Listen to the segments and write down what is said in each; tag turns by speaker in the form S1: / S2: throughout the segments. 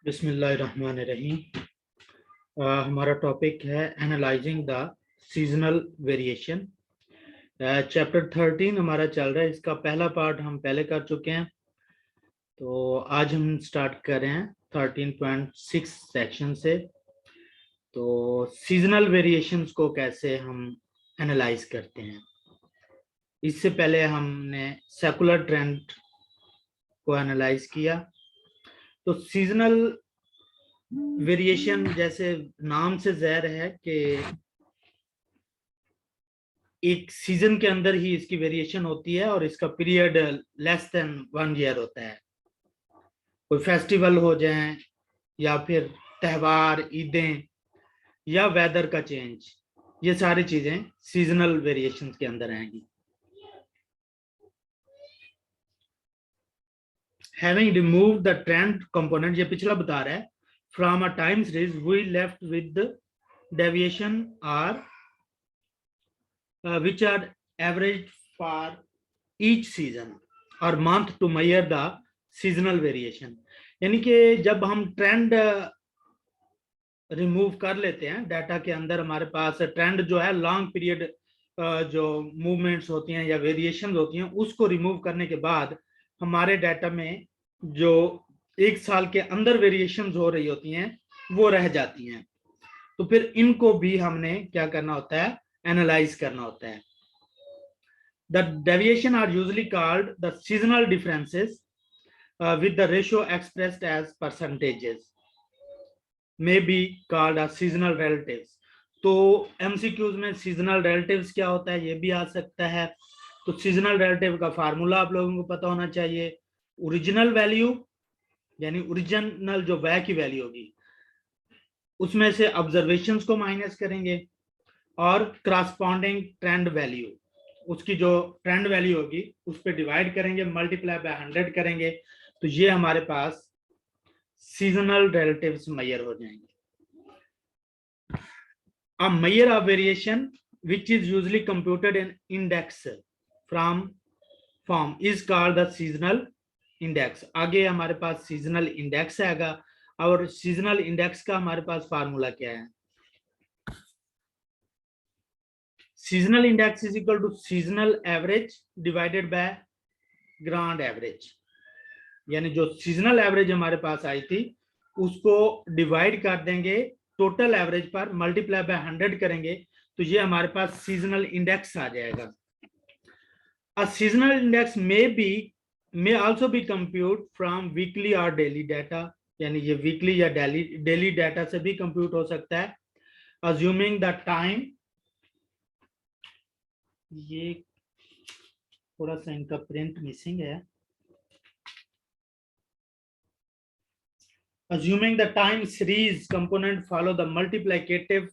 S1: बिस्मिल्लाहिर्रहमानिर्रहीम। हमारा टॉपिक है analysing the seasonal variation. Chapter 13 हमारा चल रहा है। इसका पहला पार्ट हम पहले कर चुके हैं, तो आज हम स्टार्ट कर रहे हैं 13.6 सेक्शन से। तो सीजनल वेरिएशंस को कैसे हम एनालाइज करते हैं, इससे पहले हमने सेकुलर ट्रेंड को एनालाइज किया। तो सीजनल वेरिएशन जैसे नाम से ज़ाहिर है कि एक सीजन के अंदर ही इसकी वेरिएशन होती है और इसका पीरियड लेस देन 1 ईयर होता है। कोई फेस्टिवल हो जाए या फिर त्यौहार, ईदें या वेदर का चेंज, ये सारी चीजें सीजनल वेरिएशन के अंदर आएंगी। Having removed the trend component, ये पिछला बता रहा है, from a time series we left with the deviation are which are averaged for each season or month to measure the seasonal variation। यानी कि जब हम ट्रेंड रिमूव कर लेते हैं डाटा के अंदर, हमारे पास ट्रेंड जो है लॉन्ग पीरियड जो मूवमेंट्स होती हैं या वेरिएशन होती हैं, उसको रिमूव करने के बाद हमारे डाटा में जो एक साल के अंदर वेरिएशन हो रही होती हैं वो रह जाती हैं। तो फिर इनको भी हमने क्या करना होता है, एनालाइज करना होता है। The deviation are usually called the seasonal differences with the ratio expressed as percentages, may be called as seasonal relatives। तो MCQs में सीजनल रिलेटिव्स क्या होता है ये भी आ सकता है। तो सीजनल रिलेटिव का फार्मूला आप लोगों को पता होना चाहिए। ओरिजिनल वैल्यू यानी ओरिजिनल जो वै की वैल्यू होगी उसमें से ऑब्जर्वेशंस को माइनस करेंगे और करस्पॉन्डिंग ट्रेंड वैल्यू, उसकी जो ट्रेंड वैल्यू होगी उस पर डिवाइड करेंगे, मल्टीप्लाई बाय 100 करेंगे, तो ये हमारे पास सीजनल रिलेटिव्स मेजर हो जाएंगे। A measure of variation which is usually computed in index from form is called the seasonal index। आगे हमारे पास सीजनल इंडेक्स आएगा और सीजनल इंडेक्स का हमारे पास फार्मूला क्या है। Seasonal index is equal to seasonal average divided by grand average. यानी जो सीजनल एवरेज हमारे पास आई थी उसको डिवाइड कर देंगे टोटल एवरेज पर, मल्टीप्लाई बाय 100 करेंगे, तो ये हमारे पास सीजनल इंडेक्स आ जाएगा। A seasonal index may also be compute from weekly or daily data, यानी ये वीकली या डेली डाटा से भी कंप्यूट हो सकता है। assuming the time, ये थोड़ा सा इनका प्रिंट मिसिंग है। Assuming the time series component follow the multiplicative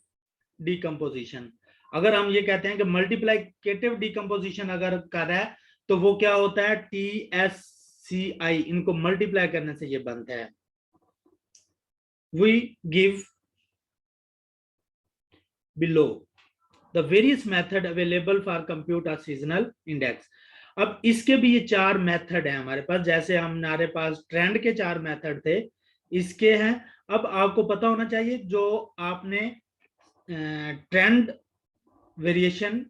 S1: decomposition। अगर हम ये कहते हैं कि मल्टीप्लिकेटिव डिकम्पोजिशन अगर कर रहा है तो वो क्या होता है, TSCI, इनको मल्टीप्लाई करने से ये बनता है। We give below the various method available for compute a seasonal index। अब इसके भी ये 4 मेथड है हमारे पास, जैसे हमारे पास ट्रेंड के 4 मेथड थे, इसके हैं। अब आपको पता होना चाहिए जो आपने ट्रेंड वेरिएशन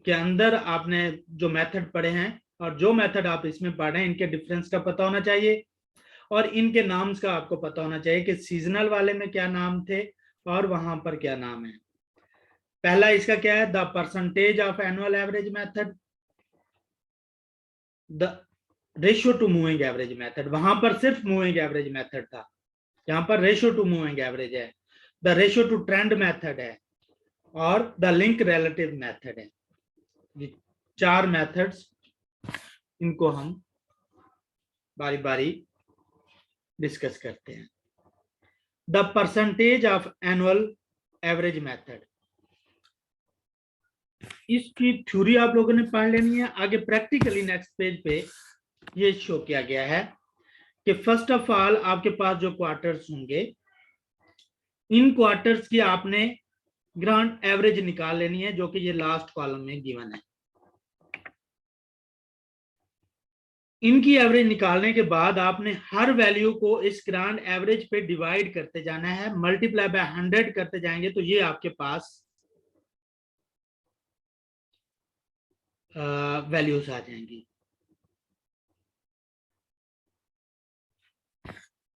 S1: के अंदर आपने जो मेथड पढ़े हैं और जो मेथड आप इसमें पढ़ रहे हैं, इनके डिफरेंस का पता होना चाहिए और इनके नाम्स का आपको पता होना चाहिए कि सीजनल वाले में क्या नाम थे और वहां पर क्या नाम है। पहला इसका क्या है, the percentage of annual average method, the ratio to moving average method, वहां पर सिर्फ मूविंग एवरेज मेथड था, यहाँ पर रेशियो टू मूविंग एवरेज है। The ratio to trend method है और द लिंक रिलेटिव मेथड है। ये 4 मेथड्स, इनको हम बारी बारी डिस्कस करते हैं। The percentage of annual average method, इसकी थ्योरी आप लोगों ने पढ़ लेनी है। आगे प्रैक्टिकली नेक्स्ट पेज पे ये शो किया गया है कि फर्स्ट ऑफ ऑल आपके पास जो क्वार्टर्स होंगे, इन क्वार्टर्स की आपने ग्रांड एवरेज निकाल लेनी है, जो कि ये लास्ट कॉलम में गिवन है। इनकी एवरेज निकालने के बाद आपने हर वैल्यू को इस ग्रांड एवरेज पे डिवाइड करते जाना है, मल्टीप्लाई बाय 100 करते जाएंगे तो ये आपके पास वैल्यूज आ जाएंगी।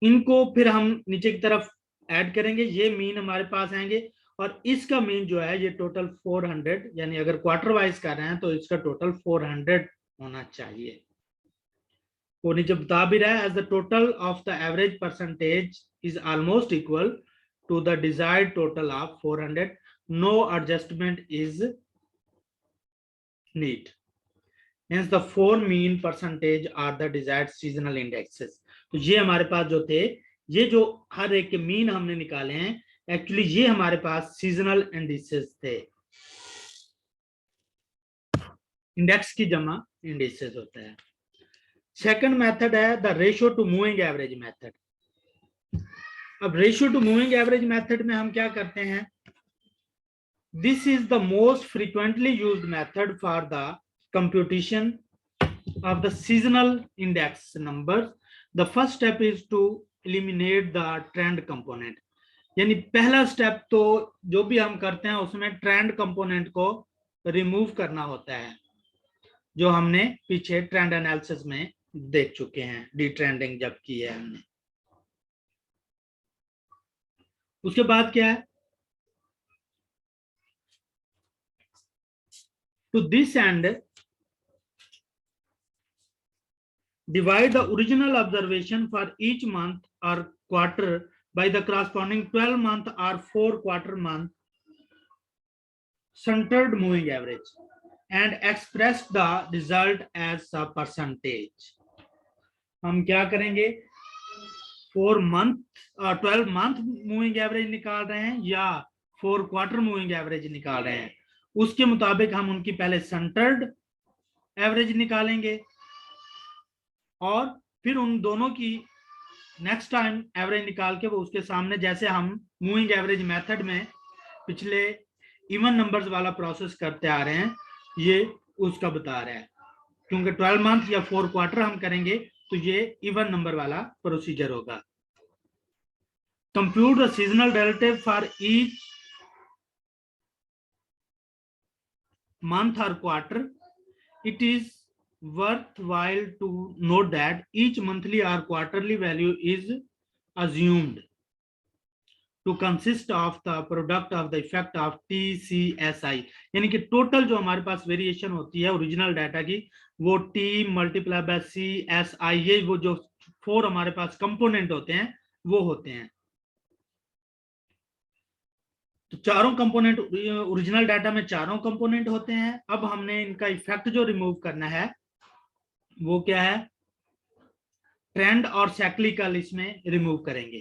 S1: इनको फिर हम नीचे की तरफ ऐड करेंगे, ये मीन हमारे पास आएंगे और इसका मीन जो है ये टोटल 400, यानी अगर क्वार्टर वाइज कर रहे हैं तो इसका टोटल 400 होना चाहिए। वो नीचे बता भी रहा है as the total of the average percentage is almost equal to the desired total of 400, no adjustment is need, hence the 4 mean percentage are the desired seasonal indexes। तो ये हमारे पास जो थे, ये जो हर एक के मीन हमने निकाले हैं, एक्चुअली ये हमारे पास सीजनल इंडिसेस थे। इंडेक्स की जमा इंडिसेस होता है। सेकंड मेथड है the ratio to moving average method. अब ratio to moving average method में हम क्या करते हैं, this is the most frequently used method for the computation of the seasonal index numbers। The first step is to eliminate the trend component। यानी पहला step तो जो भी हम करते हैं उसमें ट्रेंड कंपोनेंट को रिमूव करना होता है, जो हमने पीछे ट्रेंड एनालिसिस में देख चुके हैं, डी ट्रेंडिंग जब की है हमने। उसके बाद क्या है, to this and divide the original observation for each month or quarter by the corresponding 12-month or 4-quarter month centered moving average and express the result as a percentage। हम क्या करेंगे, 4 month और 12 month मूविंग एवरेज निकाल रहे हैं या 4 quarter moving average निकाल रहे हैं, उसके मुताबिक हम उनकी पहले सेंटर्ड एवरेज निकालेंगे और फिर उन दोनों की नेक्स्ट टाइम एवरेज निकाल के वो उसके सामने, जैसे हम मूविंग एवरेज मेथड में पिछले इवन नंबर्स वाला प्रोसेस करते आ रहे हैं, ये उसका बता रहा है। क्योंकि 12 मंथ या 4 क्वार्टर हम करेंगे तो ये इवन नंबर वाला प्रोसीजर होगा। Compute the seasonal relative for each month or quarter. It is worthwhile to note that each monthly or quarterly value is assumed to consist of the product of the effect of TCSI। यानी कि total जो हमारे पास variation होती है original data की, वो T multiply by CSI, ये वो जो 4 हमारे पास कंपोनेंट होते हैं वो होते हैं। तो चारों कंपोनेंट ओरिजिनल डाटा में चारों कंपोनेंट होते हैं। अब हमने इनका इफेक्ट जो रिमूव करना है वो क्या है, ट्रेंड और साइक्लिकल इसमें रिमूव करेंगे।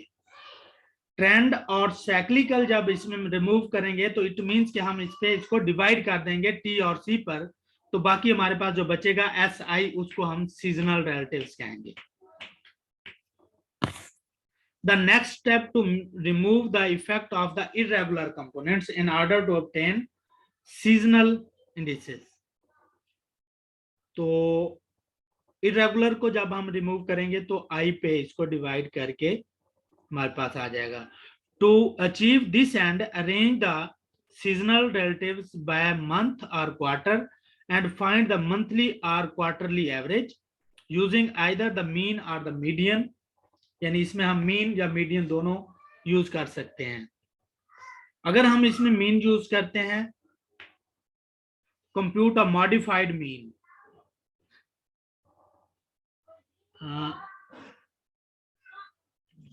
S1: ट्रेंड और साइक्लिकल जब इसमें रिमूव करेंगे तो इट मींस कि हम इस पे इसको डिवाइड कर देंगे टी और सी पर, तो बाकी हमारे पास जो बचेगा एस आई, उसको हम सीजनल रिलेटिव्स कहेंगे। The next step to remove the effect of the irregular components in order to obtain seasonal indices। तो इरेगुलर को जब हम रिमूव करेंगे तो आई पे इसको डिवाइड करके हमारे पास आ जाएगा। To achieve this and arrange the seasonal relatives by month or quarter and find the monthly or quarterly average using either the mean or the median. यानी इसमें हम मीन या मीडियन दोनों यूज कर सकते हैं। अगर हम इसमें मीन यूज करते हैं, कंप्यूट अ मॉडिफाइड मीन,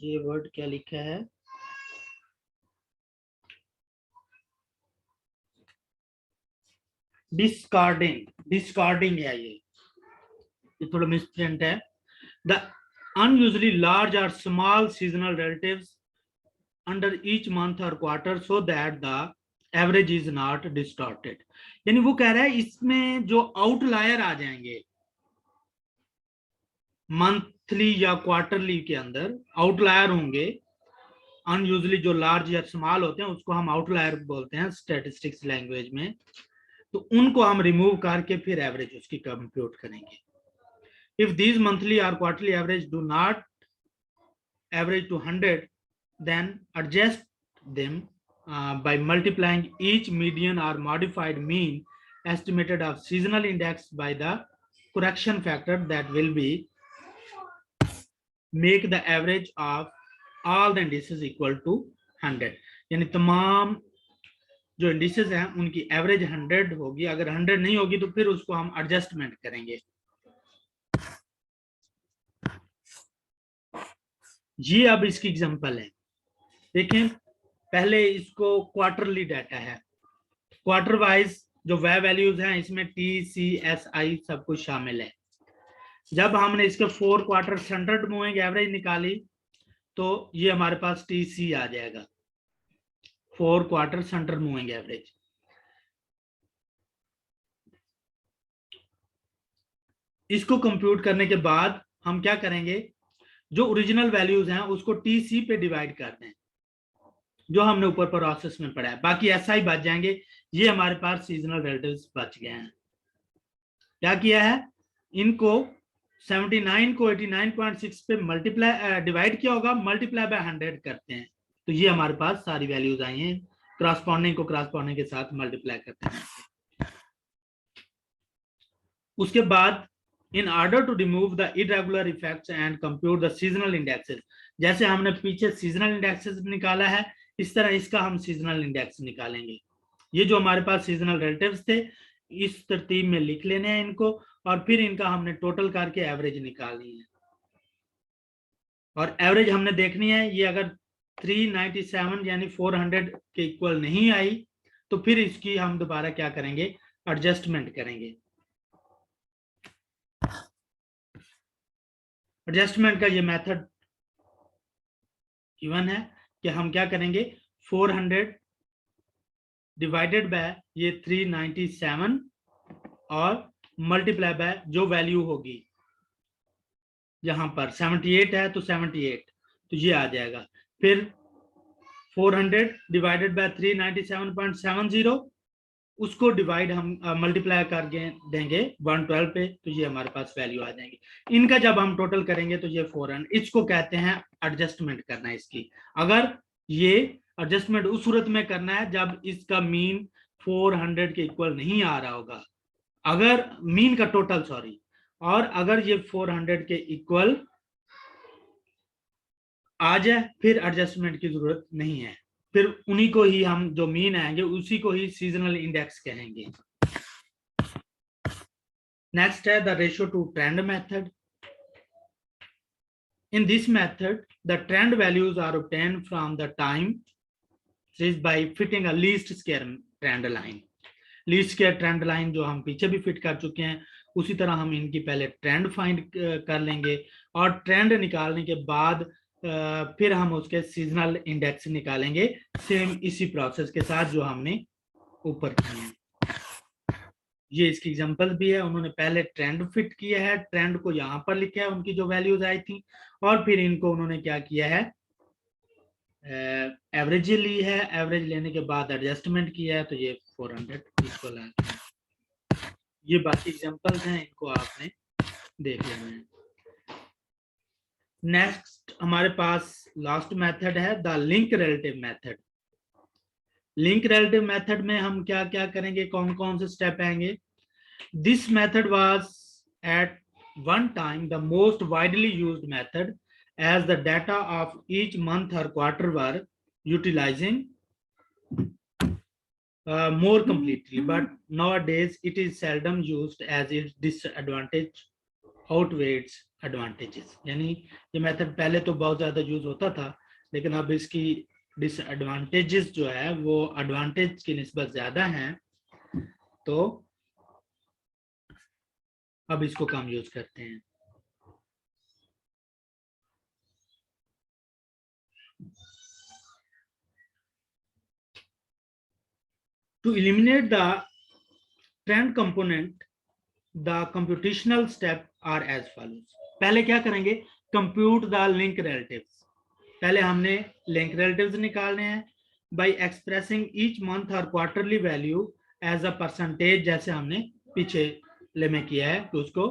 S1: ये वर्ड क्या लिखा है, डिस्कार्डिंग है, ये थोड़ा मिसप्रिंट है। The unusually large or small seasonal relatives under each month or quarter so that the average is not distorted। यानी वो कह रहा है इसमें जो आउटलायर आ जाएंगे मंथली या क्वार्टरली के अंदर, आउटलायर होंगे, अनयूजली जो लार्ज या स्मॉल होते हैं उसको हम आउटलायर बोलते हैं स्टैटिस्टिक्स लैंग्वेज में, तो उनको हम रिमूव करके फिर एवरेज उसकी कंप्यूट करेंगे। If these monthly or quarterly average do not average to 100, then adjust them by multiplying each median or modified mean estimated of seasonal index by the correction factor that will be make the average of all the indices equal to 100. यानी तमाम जो indices हैं उनकी average 100 होगी, अगर 100 नहीं होगी तो फिर उसको हम एडजस्टमेंट करेंगे। ये अब इसकी एग्जांपल है, देखें पहले इसको क्वार्टरली डाटा है, क्वार्टर वाइज जो वह वैल्यूज हैं इसमें टी सी एस आई सब कुछ शामिल है। जब हमने इसके 4 क्वार्टर स्टैंडर्ड मूविंग एवरेज निकाली तो ये हमारे पास टी सी आ जाएगा, 4 क्वार्टर स्टैंडर्ड मूविंग एवरेज। इसको कंप्यूट करने के बाद हम क्या करेंगे, जो ओरिजिनल वैल्यूज हैं उसको टी सी पे डिवाइड कर दें, जो हमने ऊपर प्रोसेस में पढ़ा है, बाकी एसआई बच जाएंगे। ये हमारे पास सीजनल रिलेटिव्स बच गए हैं। क्या किया है, इनको 79 को 89.6 पे मल्टीप्लाई डिवाइड किया होगा, मल्टीप्लाई बाय 100 करते हैं तो ये हमारे पास सारी वैल्यूज आई हैं, क्रॉसपॉन्डिंग को क्रॉसपॉन्डिंग के साथ मल्टीप्लाई करते हैं। उसके बाद in order to remove the irregular effects and compute the seasonal indexes, जैसे हमने पीछे seasonal indexes निकाला है इस तरह इसका हम seasonal index निकालेंगे। ये जो हमारे पास seasonal relatives थे इस तरतीब में लिख लेने हैं इनको, और फिर इनका हमने टोटल करके एवरेज निकालनी है, और एवरेज हमने देखनी है। ये अगर 397 यानी 400 के इक्वल नहीं आई तो फिर इसकी हम दोबारा क्या करेंगे, एडजस्टमेंट करेंगे। एडजस्टमेंट का ये मेथड गिवन है कि हम क्या करेंगे, 400 डिवाइडेड बाय ये 397 और मल्टीप्लाई बाय जो वैल्यू होगी, यहां पर 78 है तो 78 तो ये आ जाएगा, फिर 400 डिवाइडेड बाय 397.70 उसको डिवाइड हम मल्टीप्लाई कर देंगे 112 पे तो ये हमारे पास वैल्यू आ जाएंगी। इनका जब हम टोटल करेंगे तो ये 400, इसको कहते हैं एडजस्टमेंट करना है इसकी। अगर ये एडजस्टमेंट उस सूरत में करना है जब इसका मीन 400 के इक्वल नहीं आ रहा होगा, अगर मीन का टोटल सॉरी, और अगर ये 400 के इक्वल आ जाए फिर एडजस्टमेंट की जरूरत नहीं है, फिर उन्हीं को ही हम जो मीन आएंगे उसी को ही सीजनल इंडेक्स कहेंगे। नेक्स्ट है the ratio to trend method. In this method the trend values are obtained from the time series by fitting a least square trend line. Least square trend line जो हम पीछे भी fit कर चुके हैं, उसी तरह हम इनकी पहले ट्रेंड फाइंड कर लेंगे और ट्रेंड निकालने के बाद फिर हम उसके सीजनल इंडेक्स निकालेंगे, सेम इसी प्रोसेस के साथ जो हमने ऊपर किए हैं। ये इसकी एग्जांपल भी है, उन्होंने पहले ट्रेंड फिट किया है, ट्रेंड को यहाँ पर लिखा है उनकी जो वैल्यूज आई थी, और फिर इनको उन्होंने क्या किया है, एवरेज ली है, एवरेज लेने के बाद एडजस्टमेंट किया है तो ये 400 इक्वल आ गया। ये बाकी एग्जांपल्स हैं, इनको आपने देख लेना है। नेक्स्ट हमारे पास लास्ट मेथड है the link relative method. Link relative method में हम क्या क्या करेंगे, कौन कौन से स्टेप आएंगे। This method was at one time the most widely used method as the data of each month or quarter were utilizing more completely, but nowadays it is seldom used as its disadvantage outweighs advantages। यानी ये method पहले तो बहुत ज्यादा use होता था, लेकिन अब इसकी डिसएडवांटेजेस जो है वो एडवांटेज की निस्बत ज्यादा हैं, तो अब इसको कम यूज करते हैं। To eliminate the trend component, the computational steps are as follows। पहले क्या करेंगे, compute the link relatives। पहले हमने link relatives निकालने हैं by expressing each month or quarterly value as a percentage, जैसे हमने पीछे ले में किया है तो उसको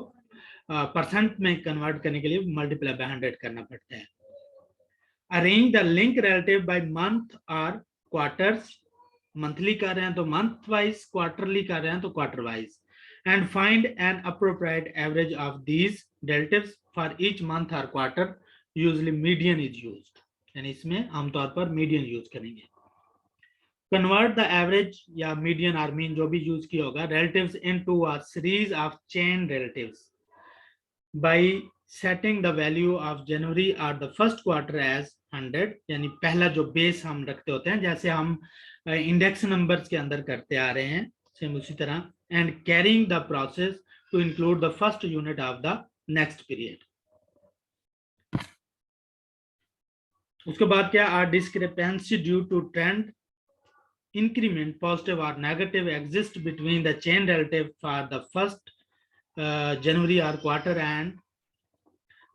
S1: परसेंट में कन्वर्ट करने के लिए मल्टीप्लाई बाय 100 करना पड़ता है। Arrange the link relative bye month or quarters, monthly कर रहे हैं तो मंथ वाइज, क्वार्टरली कर रहे हैं तो quarter wise, and find an appropriate average of these relatives for each month or quarter, usually median is used, यानी इसमें आमतौर पर मीडियन यूज करेंगे। कन्वर्ट द एवरेज या मीडियन और मीन जो भी यूज किया होगा relatives into a series of chain relatives by setting the value of January or the first quarter as 100, यानी पहला जो बेस हम रखते होते हैं जैसे हम इंडेक्स नंबर्स के अंदर करते आ रहे हैं, सेम उसी तरह, and carrying the process to include the first unit of the next period. उसके बाद क्या, are discrepancy due to trend increment positive or negative exist between the chain relative for the first January or quarter and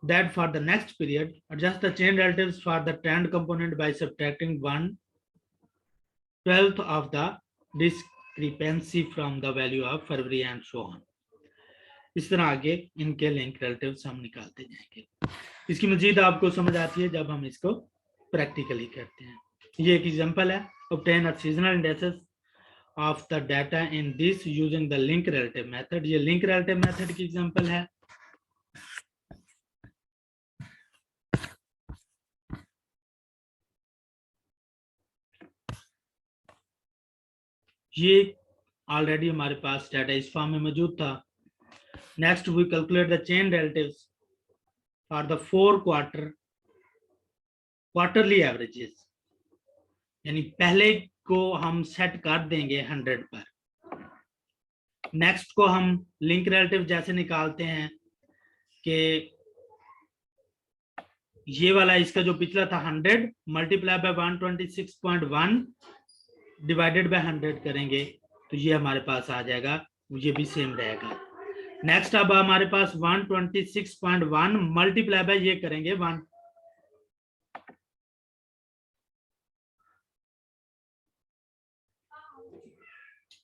S1: that for the next period, adjust the chain relatives for the trend component by subtracting 1/12 of the discrepancy from the value of February and so on। इस तरह आगे इनके link relatives हम निकालते जाएंगे। इसकी मजीद आपको समझ आती है जब हम इसको प्रैक्टिकली करते हैं। ये एक एग्जांपल है, obtain a seasonal indices of the data in this using the link relative method। ये link relative method की एग्जांपल है। ये ऑलरेडी हमारे पास डाटा इस फॉर्म में मौजूद था। Next we calculate the chain relatives for the 4 quarterly averages, यानी पहले को हम सेट कर देंगे 100 पर, नेक्स्ट को हम लिंक रिलेटिव जैसे निकालते हैं कि ये वाला इसका जो पिछला था 100 मल्टीप्लाई बाय 126.1 डिवाइडेड बाय 100 करेंगे तो ये हमारे पास आ जाएगा, ये भी सेम रहेगा। नेक्स्ट अब हमारे पास 126.1 मल्टीप्लाई बाय ये करेंगे 1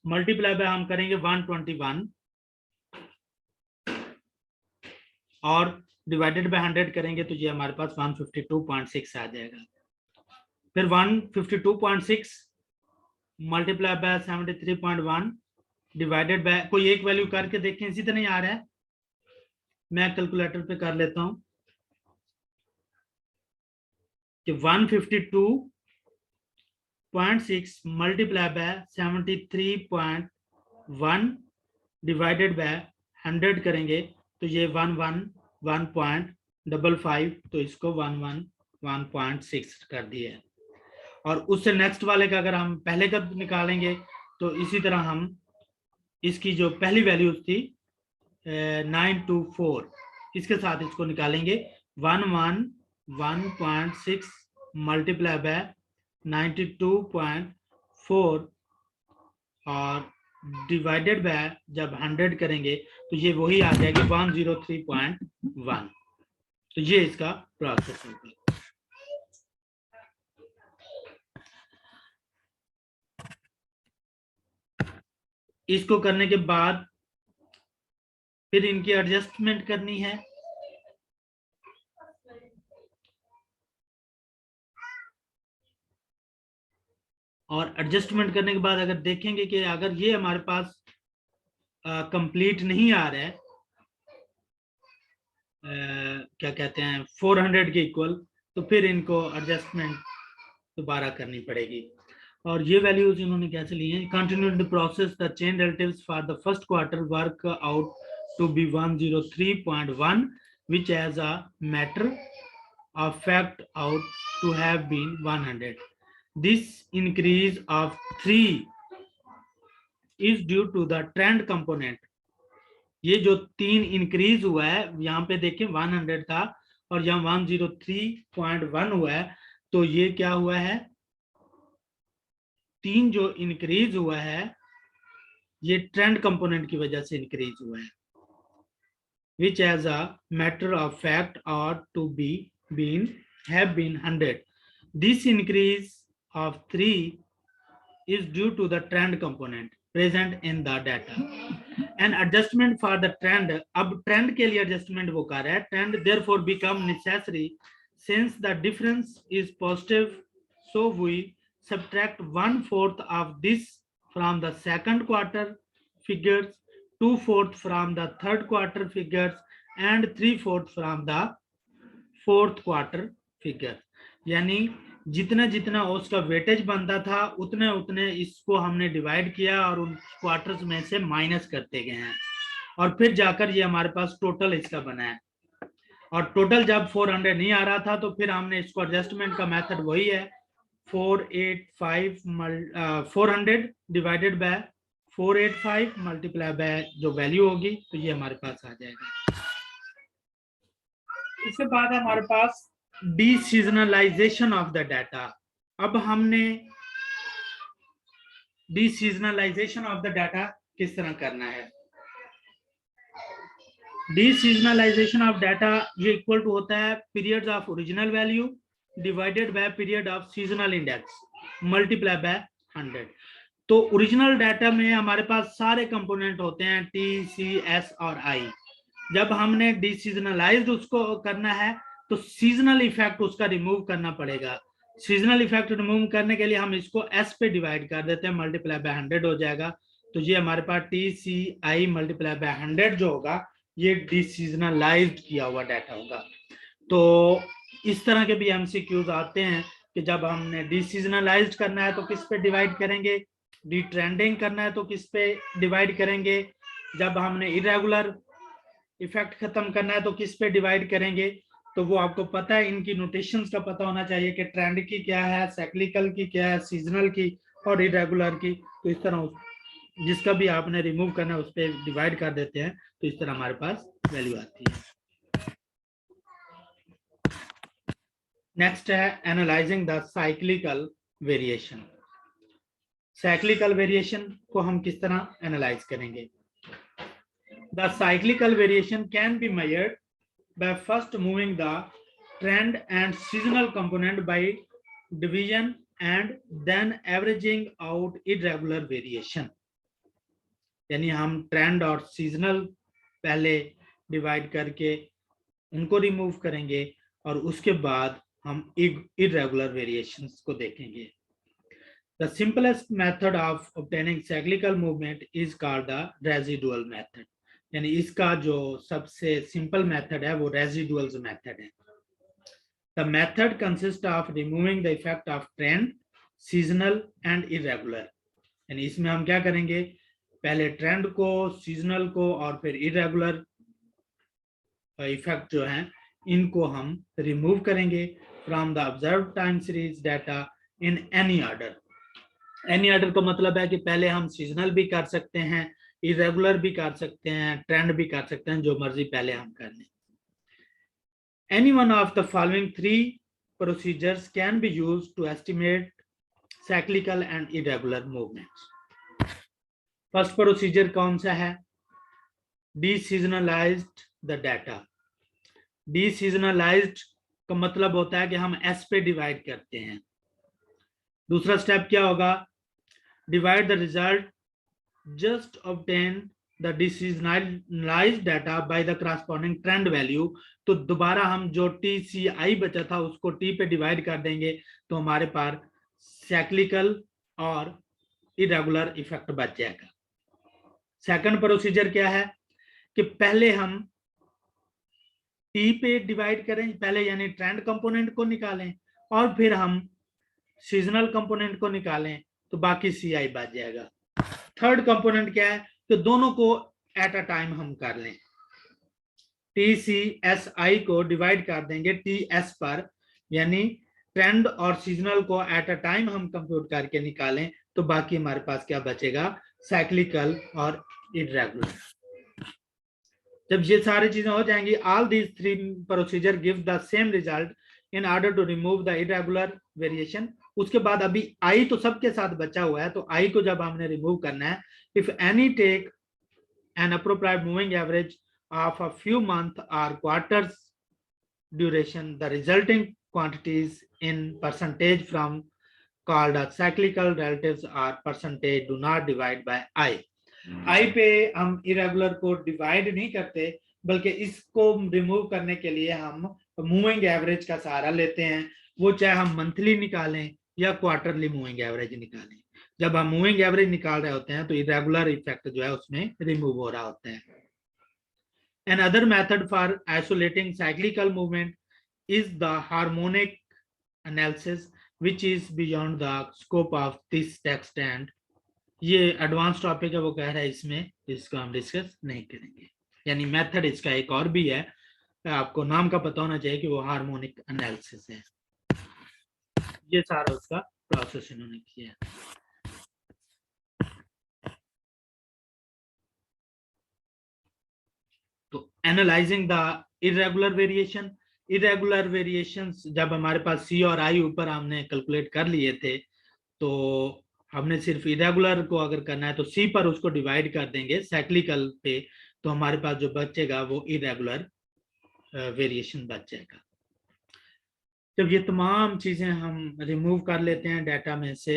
S1: मल्टीप्लाई बाय हम करेंगे 121 और डिवाइडेड बाय 100 करेंगे तो ये हमारे पास 152.6 आ जाएगा। फिर 152.6 मल्टीप्लाई बाय 73.1 डिवाइडेड बाय, कोई एक वैल्यू करके देखें, इसी तरह नहीं आ रहा है, मैं कैलकुलेटर पे कर लेता हूं कि 152.6 मल्टीप्लाई बाय 73.1 डिवाइडेड बाय 100 करेंगे तो ये 111.55, तो इसको 111.6 कर दिया है। और उससे नेक्स्ट वाले का अगर हम पहले का निकालेंगे तो इसी तरह हम इसकी जो पहली वैल्यू थी 924 इसके साथ इसको निकालेंगे 111.6 मल्टीप्लाई बाय 92.4 और डिवाइडेड बाय जब 100 करेंगे तो ये वही आ जाएगी 103.1। तो ये इसका प्रोसेस होगा। इसको करने के बाद फिर इनकी एडजस्टमेंट करनी है। और एडजस्टमेंट करने के बाद अगर देखेंगे कि अगर ये हमारे पास कंप्लीट नहीं आ रहा है, क्या कहते हैं 400 के इक्वल, तो फिर इनको एडजस्टमेंट दोबारा करनी पड़ेगी। और ये वैल्यूज इन्होंने कैसे ली हैं, continue the process the chain relatives for the first quarter work out to be 103.1 which as a matter of fact out to have been 100. This increase of 3 is due to the trend component। ये जो 3 increase हुआ है, यहाँ पे देखें 100 था और यहाँ 103.1 हुआ है, तो ये क्या हुआ है, 3 जो इंक्रीज हुआ है ये ट्रेंड कंपोनेंट की वजह से इंक्रीज हुआ है, which as a matter of fact ought to be have been 100. This increase of 3 is due to the trend component। present in the data. An adjustment for the trend, अब trend के लिए adjustment वो कर रहा है, trend therefore become necessary since the difference is positive, so we subtract 1/4 of this from the second quarter figures, 2/4 from the third quarter figures and 3/4 from the fourth quarter figures. यानी जितना जितना उसका weightage बनता था उतने उतने इसको हमने डिवाइड किया और उन क्वार्टर्स में से माइनस करते गए हैं और फिर जाकर ये हमारे पास टोटल इसका बना है। और टोटल जब 400 नहीं आ रहा था तो फिर हमने इसको एडजस्टमेंट का मेथड वही है, 400 डिवाइडेड बाय 485 मल्टीप्लाई बाय जो वैल्यू होगी तो ये हमारे पास आ जाएगा। इसके बाद हमारे पास डीसीजनलाइजेशन ऑफ द डाटा। अब हमने डीसीजनलाइजेशन ऑफ द डाटा किस तरह करना है। डीसीजनलाइजेशन ऑफ डाटा ये इक्वल टू होता है periods of original value divided by period of seasonal index multiply by 100। तो ओरिजिनल डाटा में हमारे पास सारे कंपोनेंट होते हैं टी, सी, एस और आई। जब हमने डीसीजनलाइज्ड उसको करना है तो सीजनल इफेक्ट उसका रिमूव करना पड़ेगा। सीजनल इफेक्ट रिमूव करने के लिए हम इसको एस पे डिवाइड कर देते हैं, मल्टीप्लाई बाय 100 हो जाएगा। तो ये हमारे पास T C I multiply by 100 जो होगा ये डीसीजनलाइज्ड किया हुआ डाटा होगा। तो इस तरह के भी एमसीक्यूज आते हैं कि जब हमने डीसीजनलाइज्ड करना है तो किस पे डिवाइड करेंगे, डीट्रेंडिंग करना है तो किस पे डिवाइड करेंगे, जब हमने इरेगुलर इफेक्ट खत्म करना है तो किस पे डिवाइड करेंगे। तो वो आपको पता है, इनकी नोटेशंस का पता होना चाहिए कि ट्रेंड की क्या है, साइक्लिकल की क्या है, सीजनल की और इरेगुलर की। तो इस तरह जिसका भी आपने रिमूव करना है उस पर डिवाइड कर देते हैं तो इस तरह हमारे पास वैल्यू आती है। नेक्स्ट है analysing the cyclical variation. Cyclical variation को हम किस तरह एनालाइज करेंगे। The cyclical variation can be measured by first moving the trend and seasonal component by division and then averaging out irregular variation। यानी हम ट्रेंड और seasonal पहले divide करके उनको रिमूव करेंगे और उसके बाद हम इरेगुलर वेरिएशंस को देखेंगे। The simplest method of obtaining cyclical movement is called the residual method। यानी इसका जो सबसे सिंपल मेथड है वो रेजिडुअल्स मेथड है। The method consists of removing the effect of trend, seasonal and irregular। यानी इसमें हम क्या करेंगे, पहले ट्रेंड को, सीजनल को और फिर इरेगुलर इफेक्ट जो हैं इनको हम रिमूव करेंगे from the observe time series data in any order. Any order का मतलब है कि पहले हम सीजनल भी कर सकते हैं, इरेगुलर भी कर सकते हैं, ट्रेंड भी कर सकते हैं, जो मर्जी पहले हम कर लें। Any one of the following three procedures can be used to estimate cyclical and irregular movements। First procedure कौन सा है, डीसीजनलाइज्ड द डाटा। डीसीजनलाइज्ड का मतलब होता है कि हम एस पे डिवाइड करते हैं। दूसरा स्टेप क्या होगा, divide the result just obtain the deseasonalized data by the corresponding trend value। तो दोबारा हम जो TCI बचा था उसको T पे डिवाइड कर देंगे तो हमारे पास साइक्लिकल और इरेगुलर इफेक्ट बच जाएगा। सेकंड प्रोसीजर क्या है कि पहले हम T पे डिवाइड करें, पहले यानी ट्रेंड कंपोनेंट को निकालें और फिर हम सीजनल कंपोनेंट को निकालें तो बाकी CI बच जाएगा। थर्ड कंपोनेंट क्या है, तो दोनों को एट अ टाइम हम कर लें, TCSI को डिवाइड कर देंगे TS पर, यानी ट्रेंड और सीजनल को एट अ टाइम हम कंप्यूट करके निकालें तो बाकी हमारे पास क्या बचेगा, साइक्लिकल और इरेगुलर। जब ये सारी चीजें हो जाएंगी, all these three procedure give the same result in order to remove the irregular variation. उसके बाद अभी आई तो सबके साथ बचा हुआ है, तो आई को जब हमने रिमूव करना है, if any take an appropriate moving average of a few months or quarters duration, the resulting quantities in percentage from called as cyclical relatives or percentage do not divide by I. I पे हम irregular को divide नहीं करते, बल्कि इसको remove करने के लिए हम मूविंग एवरेज का सहारा लेते हैं, वो चाहे हम मंथली निकालें या क्वार्टरली मूविंग एवरेज निकालें। जब हम मूविंग एवरेज निकाल रहे होते हैं तो इरेगुलर इफेक्ट जो है उसमें रिमूव हो रहा होता है। Another method for isolating cyclical movement is the harmonic analysis, which is beyond the scope of this text, and ये एडवांस टॉपिक है, वो कह रहा है इसमें इसको हम डिस्कस नहीं करेंगे। यानी मेथड इसका एक और भी है, आपको नाम का पता होना चाहिए कि वो हार्मोनिक एनालिसिस है। ये सारा उसका प्रोसेस इन्होंने किया है। तो analysing the irregular variation, irregular variations जब हमारे पास सी और आई ऊपर हमने कैलकुलेट कर लिए थे, तो हमने सिर्फ इरेगुलर को अगर करना है तो सी पर उसको डिवाइड कर देंगे साइक्लिकल पे, तो हमारे पास जो बचेगा वो इरेगुलर वेरिएशन बच जाएगा। जब ये तमाम चीजें हम रिमूव कर लेते हैं डाटा में से,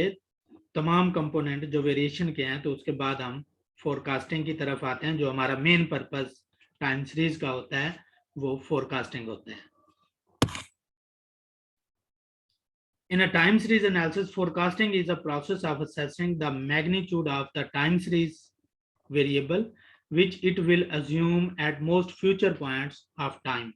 S1: तमाम कंपोनेंट जो वेरिएशन के हैं, तो उसके बाद हम फोरकास्टिंग की तरफ आते हैं। जो हमारा मेन पर्पस टाइम सीरीज का होता है वो फोरकास्टिंग होता है। In a time series analysis, forecasting is a process of assessing the magnitude of the time series variable which it will assume at most future points of time.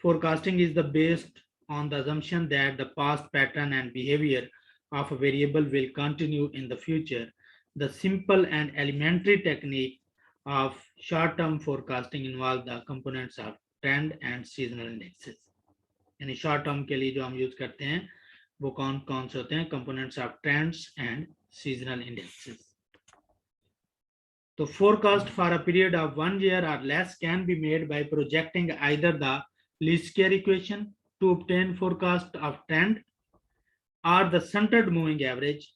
S1: Forecasting is based on the assumption that the past pattern and behavior of a variable will continue in the future. The simple and elementary technique of short-term forecasting involves the components of trend and seasonal indexes. यानी short term के लिए जो हम use करते हैं वो कौन कौन से होते हैं? Components of trends and seasonal indexes. तो forecast for a period of 1 year or less can be made by projecting either the least square equation to obtain forecast of trend or the centered moving average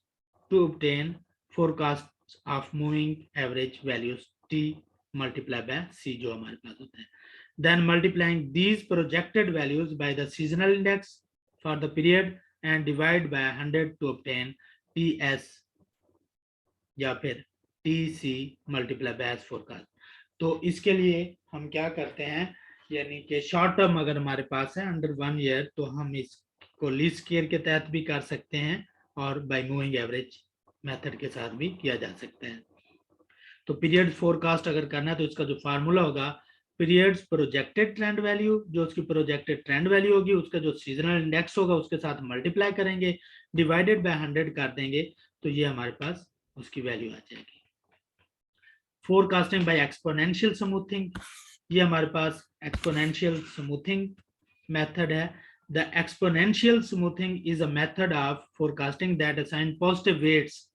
S1: to obtain forecasts of moving average values t multiplied by c जो हमारे पास होता है। Then multiplying these projected values by the seasonal index for the period and divide by 100 to obtain TS या फिर TC multiply by as forecast। तो इसके लिए हम क्या करते हैं, यानी कि शॉर्ट टर्म अगर हमारे पास है अंडर 1 ईयर, तो हम इसको लीस्ट स्क्वायर के तहत भी कर सकते हैं और बाय मूविंग एवरेज मेथड के साथ भी किया जा सकता है। तो पीरियड फोरकास्ट अगर करना है तो इसका जो फार्मूला होगा, पीरियड्स प्रोजेक्टेड ट्रेंड वैल्यू, जो उसकी प्रोजेक्टेड ट्रेंड वैल्यू होगी उसका जो सीजनल इंडेक्स होगा उसके साथ मल्टीप्लाई करेंगे, डिवाइडेड बाय 100 कर देंगे, तो ये हमारे पास उसकी वैल्यू आ जाएगी। फोरकास्टिंग बाय एक्सपोनेंशियल स्मूथिंग, ये हमारे पास एक्सपोनेंशियल स्मूथिंग मेथड है। The exponential smoothing is a method of forecasting that assign positive weights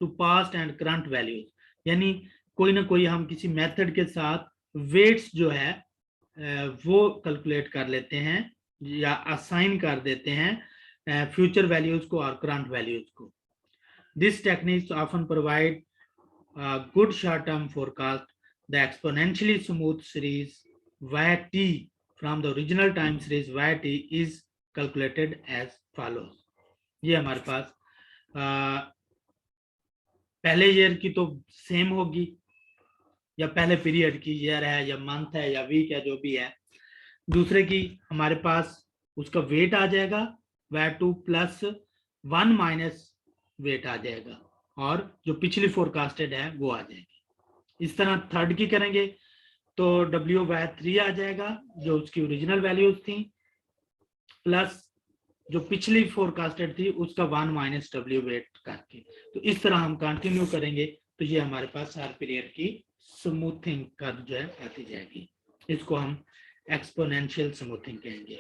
S1: to past and current values. यानी कोई ना कोई हम किसी मेथड के साथ वेट्स जो है वो कैलकुलेट कर लेते हैं या असाइन कर देते हैं फ्यूचर वैल्यूज को और करंट वैल्यूज को। This techniques often provide good short term forecast. The exponentially smooth series y t from the original time series y t is calculated as follows. ये हमारे पास पहले ईयर की तो सेम होगी, या पहले पीरियड की, ईयर है या मंथ है या वीक है, जो भी है। दूसरे की हमारे पास उसका वेट आ जाएगा y2 प्लस 1 माइनस वेट आ जाएगा, और जो पिछली फोरकास्टेड है वो आ जाएगी। इस तरह थर्ड की करेंगे तो w/3 आ जाएगा जो उसकी ओरिजिनल वैल्यूज थी, प्लस जो पिछली फोरकास्टेड थी उसका 1 माइनस w वेट करके। तो इस तरह हम कंटिन्यू करेंगे, तो ये हमारे पास हर पीरियड की स्मूथिंग कर जो है आती जाएगी। इसको हम एक्सपोनेंशियल स्मूथिंग कहेंगे।